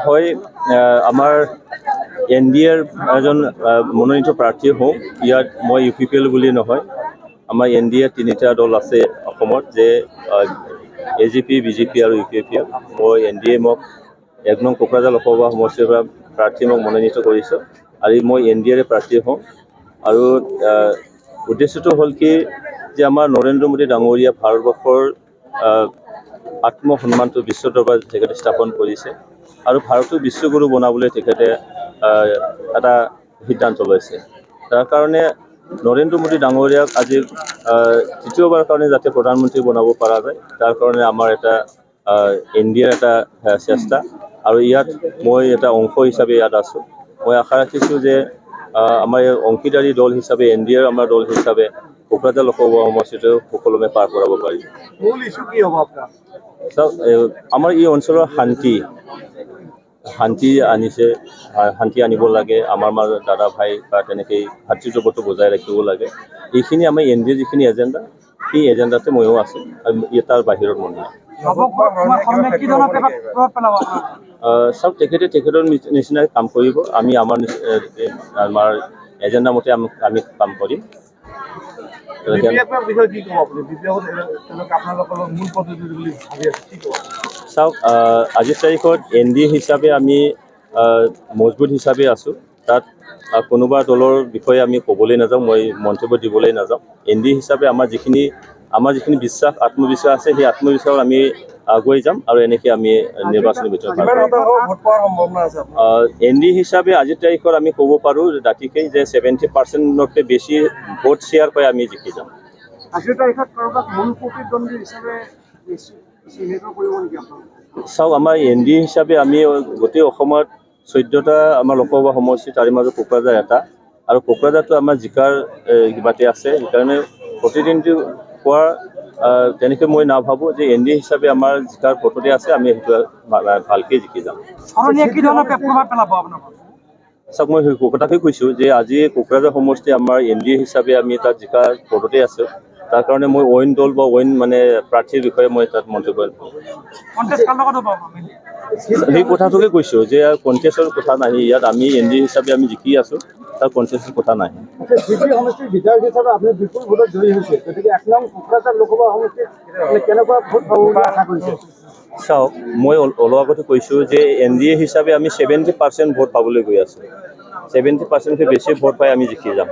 হয়, আমাৰ NDAৰ এজন মনোনীত প্ৰাৰ্থী হওঁ। ইয়াত মই UPPL বুলি নহয়, আমাৰ NDA তিনিটা দল আছে অসমত, যে AGP, BJP আৰু UPPL। মই NDA মোক 1 নং কোকৰাঝাৰ লোকসভা সমষ্টিৰ পৰা প্ৰাৰ্থী মোক মনোনীত কৰিছোঁ আৰু মই NDAৰ প্ৰাৰ্থী হওঁ। আৰু উদ্দেশ্যটো হ'ল কি, যে আমাৰ নৰেন্দ্ৰ মোদী ডাঙৰীয়া ভাৰতবৰ্ষৰ আত্মসন্মানটো বিশ্ব দৰবাৰত তেখেতে স্থাপন কৰিছে আৰু ভাৰতক বিশ্বগুৰু বনাবলৈ তেখেতে এটা সিদ্ধান্ত লৈছে। তাৰ কাৰণে নৰেন্দ্ৰ মোদী ডাঙৰীয়াক আজি তৃতীয়বাৰ কাৰণে যাতে প্ৰধানমন্ত্ৰী বনাব পৰা যায়, তাৰ কাৰণে আমাৰ এটা NDAৰ এটা চেষ্টা, আৰু ইয়াত মই এটা অংশ হিচাপে ইয়াত আছোঁ। মই আশা ৰাখিছোঁ যে আমাৰ অংশীদাৰী দল হিচাপে NDAৰ আমাৰ দল হিচাপে কোকৰাঝাৰ লোকসভা সমষ্টিটো সুকলমে পাৰ কৰাব পাৰি। মূল ইস্যু কি হ'ব আপোনাৰ? আমাৰ এই অঞ্চলৰ শান্তি আনিছে, শান্তি আনিব লাগে। আমাৰ মাজত দাদা ভাই বা তেনেকৈ ভাতৃত্ববোধটো বজাই ৰাখিব লাগে। এইখিনি আমাৰ NDAৰ যিখিনি এজেণ্ডা, সেই এজেণ্ডাতে ময়ো আছোঁ আৰু তাৰ বাহিৰত মন নাই। চাওক, তেখেতৰ নিচিনাই কাম কৰিব, আমি আমাৰ এজেণ্ডা মতে আমি কাম কৰিম। চাওক, আজিৰ তাৰিখত NDA হিচাপে আমি মজবুত হিচাপে আছোঁ। তাত কোনোবা দলৰ বিষয়ে আমি ক'বলৈ নাযাওঁ, মই মন্তব্য দিবলৈ নাযাওঁ। NDA হিচাপে আমাৰ যিখিনি বিশ্বাস, আত্মবিশ্বাস আছে, সেই আত্মবিশ্বাস আমি আগুৱাই যাম আৰু এনেকৈ আমি নিৰ্বাচনী ভিতৰত NDA হিচাপে আজিৰ তাৰিখত আমি ক'ব পাৰোঁ দাঁতিকেই যে 70%তকৈ বেছি ভোট শ্বেয়াৰ পাই আমি জিকি যাম। চাওক, আমাৰ NDA হিচাপে আমি গোটেই অসমত 14টা আমাৰ লোকসভা সমষ্টি, তাৰে মাজত কোকৰাঝাৰ এটা, আৰু কোকৰাঝাৰটো আমাৰ জিকাৰ কিবাতে আছে। সেইকাৰণে প্ৰতিদ্বন্দ্বী হোৱাৰ তেনেকৈ মই নাভাবোঁ যে NDA হিচাপে আমাৰ জিকাৰ ভোটতে আছে, আমি সেইটো ভালকৈ জিকি যাম। চাওক, মই কথাকে কৈছোঁ যে আজি কোকৰাঝাৰ সমষ্টি আমাৰ NDA হিচাপে আমি তাত জিকাৰ ভোটতে আছোঁ। তাৰ কাৰণে মই অইন দল বা অইন প্ৰাৰ্থীৰ বিষয়ে মই তাত মন্তব্য নকৰোঁ। সেই কথাটোকে কৈছোঁ যে কণ্টেষ্টৰ কথা নাহি, ইয়াত আমি NDA হিচাপে আমি জিকি আছোঁ, তাৰ কণ্টেষ্টৰ কথা নাহি। সমষ্টিৰ বিধায়ক হিচাপে আপুনি বিপুল ভোটত জয়ী হৈছে, গতিকে 1 নং কোকৰাঝাৰ লোকসভা সমষ্টিত কেনেকুৱা ভোট পাব বুলি আশা কৰিছে? চাওক, মই অলপ আগতে কৈছোঁ যে NDA হিচাপে আমি 70% ভোট পাবলৈ গৈ আছোঁ। 70%তকৈ বেছি ভোট পাই আমি জিকি যাম।